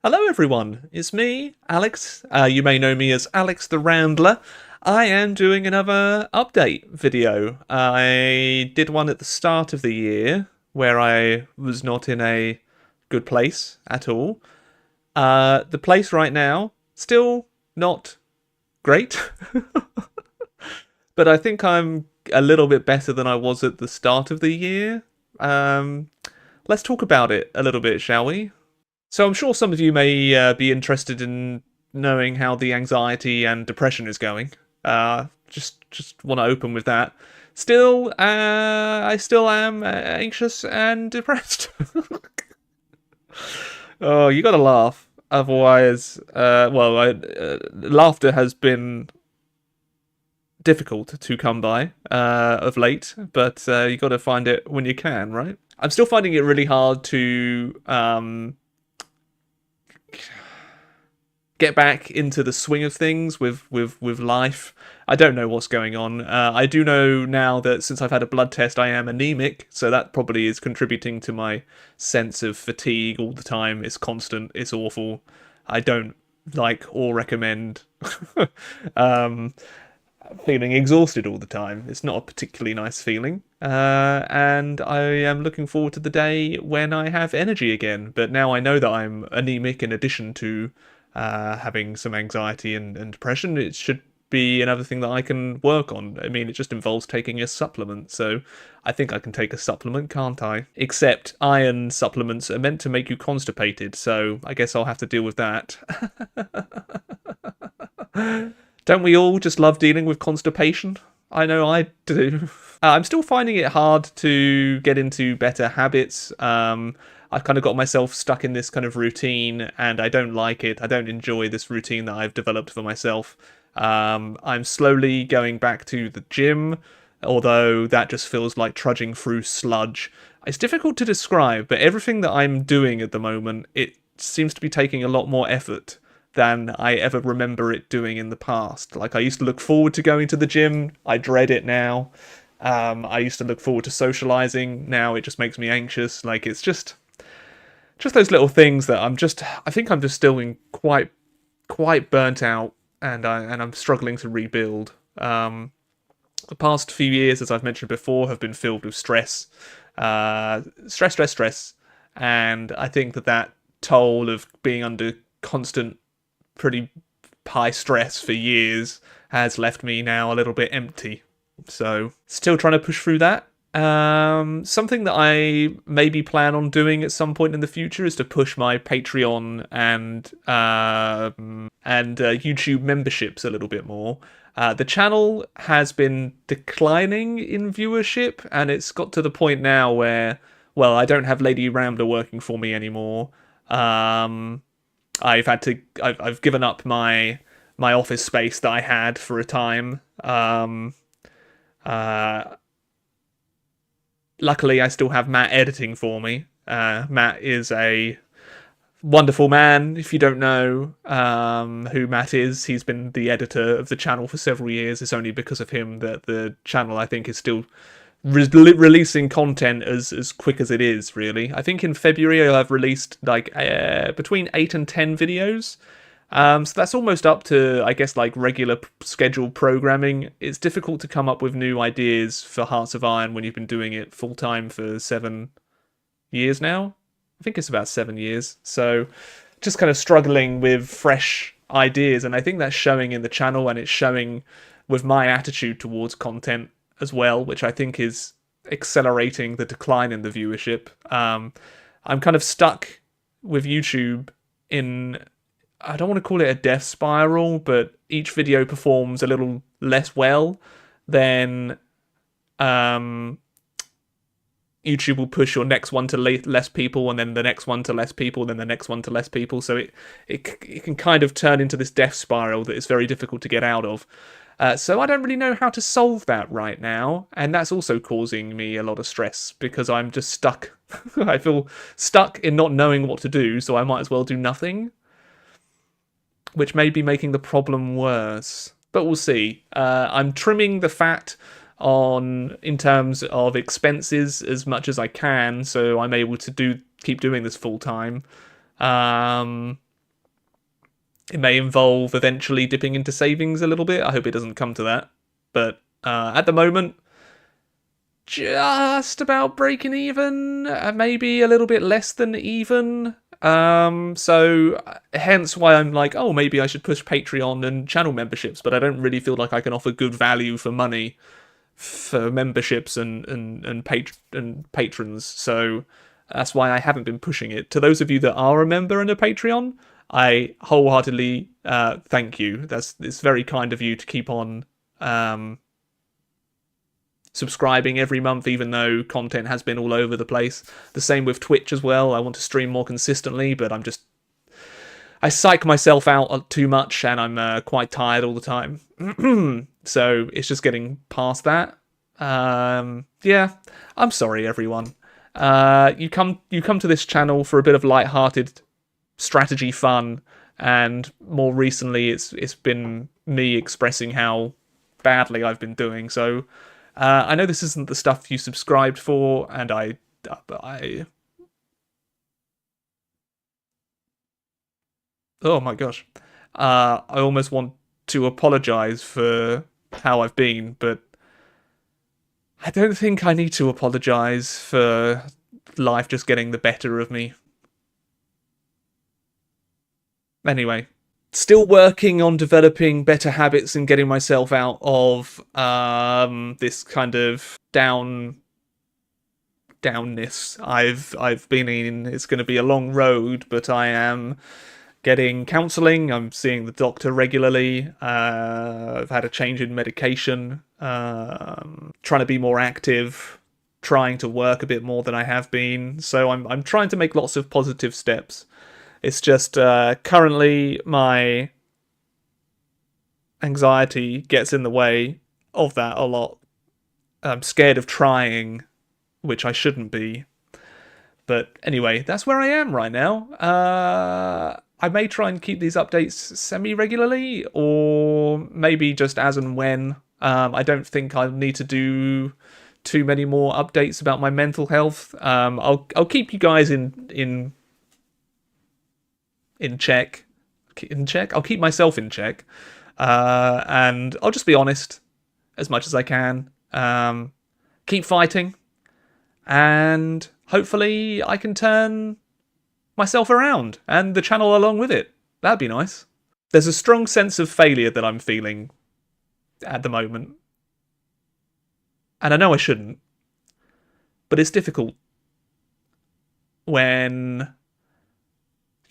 Hello everyone, it's me, Alex. You may know me as Alex the Rambler. I am doing another update video. I did one at the start of the year where I was not in a good place at all. The place right now, still not great. But I think I'm a little bit better than I was at the start of the year. Let's talk about it a little bit, shall we? So I'm sure some of you may be interested in knowing how the anxiety and depression is going. Just want to open with that. Still, I still am anxious and depressed. Oh, you gotta laugh. Otherwise, laughter has been difficult to come by of late, but you gotta find it when you can, right? I'm still finding it really hard to get back into the swing of things with life. I don't know what's going on. I do know now that since I've had a blood test, I am anemic, so that probably is contributing to my sense of fatigue all the time. It's constant. It's awful. I don't like or recommend feeling exhausted all the time. It's not a particularly nice feeling. And I am looking forward to the day when I have energy again. But now I know that I'm anemic in addition to having some anxiety and depression. It should be another thing that I can work on. I mean, it just involves taking a supplement, so I think I can take a supplement, can't I? Except iron supplements are meant to make you constipated, so I guess I'll have to deal with that. Don't we all just love dealing with constipation? I know I do. I'm still finding it hard to get into better habits. I've kind of got myself stuck in this kind of routine and I don't like it. I don't enjoy this routine that I've developed for myself. I'm slowly going back to the gym, although that just feels like trudging through sludge. It's difficult to describe, but everything that I'm doing at the moment, it seems to be taking a lot more effort than I ever remember it doing in the past. Like, I used to look forward to going to the gym. I dread it now. I used to look forward to socializing. Now it just makes me anxious. Like, it's just those little things that I think I'm just still in quite burnt out, and I'm struggling to rebuild. The past few years, as I've mentioned before, have been filled with stress, stress, and I think that toll of being under constant, pretty high stress for years has left me now a little bit empty. So, still trying to push through that. Something that I maybe plan on doing at some point in the future is to push my Patreon and YouTube memberships a little bit more. The channel has been declining in viewership, and it's got to the point now where, well, I don't have Lady Rambler working for me anymore. I've given up my office space that I had for a time. Luckily, I still have Matt editing for me. Matt is a wonderful man. If you don't know who Matt is, he's been the editor of the channel for several years. It's only because of him that the channel, I think, is still releasing content as quick as it is, really. I think in February I've released like between 8 and 10 videos. So that's almost up to, I guess, like regular scheduled programming. It's difficult to come up with new ideas for Hearts of Iron when you've been doing it full time for 7 years now. I think it's about 7 years. So just kind of struggling with fresh ideas, and I think that's showing in the channel, and it's showing with my attitude towards content as well, which I think is accelerating the decline in the viewership. I'm kind of stuck with YouTube in, I don't want to call it a death spiral, but each video performs a little less well, then YouTube will push your next one to less people, and then the next one to less people, then the next one to less people. So it can kind of turn into this death spiral that is very difficult to get out of. So I don't really know how to solve that right now, and that's also causing me a lot of stress because I'm just stuck. I feel stuck in not knowing what to do, so I might as well do nothing, which may be making the problem worse. But we'll see. I'm trimming the fat in terms of expenses as much as I can, so I'm able to keep doing this full time. It may involve eventually dipping into savings a little bit. I hope it doesn't come to that. But at the moment, just about breaking even, maybe a little bit less than even. So hence why I'm like, oh, maybe I should push Patreon and channel memberships, but I don't really feel like I can offer good value for money for memberships and patrons. So that's why I haven't been pushing it. To those of you that are a member and a Patreon, I wholeheartedly thank you. It's very kind of you to keep on subscribing every month, even though content has been all over the place. The same with Twitch as well. I want to stream more consistently, but I psych myself out too much, and I'm quite tired all the time. So it's just getting past that. Yeah, I'm sorry, everyone. You come to this channel for a bit of light-hearted strategy fun, and more recently, it's been me expressing how badly I've been doing. So I know this isn't the stuff you subscribed for, and I oh my gosh, I almost want to apologize for how I've been, but I don't think I need to apologize for life just getting the better of me. Anyway, still working on developing better habits and getting myself out of this kind of downness I've been in. It's going to be a long road, but I am getting counselling. I'm seeing the doctor regularly. I've had a change in medication. Trying to be more active, trying to work a bit more than I have been. So I'm trying to make lots of positive steps. It's just currently my anxiety gets in the way of that a lot. I'm scared of trying, which I shouldn't be. But anyway, that's where I am right now. I may try and keep these updates semi-regularly, or maybe just as and when. I don't think I'll need to do too many more updates about my mental health. I'll keep you guys in check. I'll keep myself in check, and I'll just be honest as much as I can. Keep fighting, and hopefully I can turn myself around and the channel along with it. That'd be nice. There's a strong sense of failure that I'm feeling at the moment, and I know I shouldn't, but it's difficult when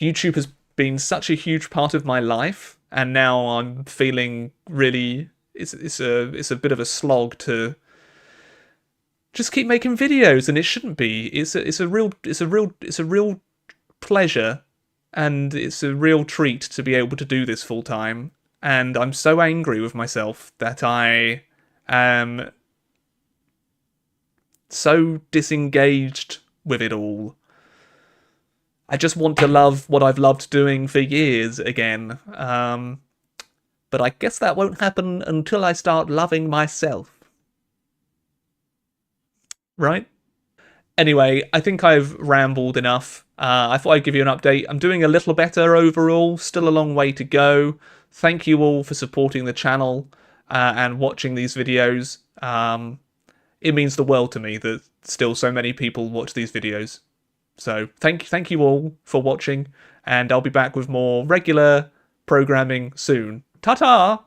YouTube has been such a huge part of my life, and now I'm feeling really it's a bit of a slog to just keep making videos, and it shouldn't be. It's a real pleasure, and it's a real treat to be able to do this full time. And I'm so angry with myself that I am so disengaged with it all. I just want to love what I've loved doing for years again. But I guess that won't happen until I start loving myself. Right? Anyway, I think I've rambled enough. I thought I'd give you an update. I'm doing a little better overall. Still a long way to go. Thank you all for supporting the channel and watching these videos. It means the world to me that still so many people watch these videos. So thank you all for watching, and I'll be back with more regular programming soon. Ta-ta!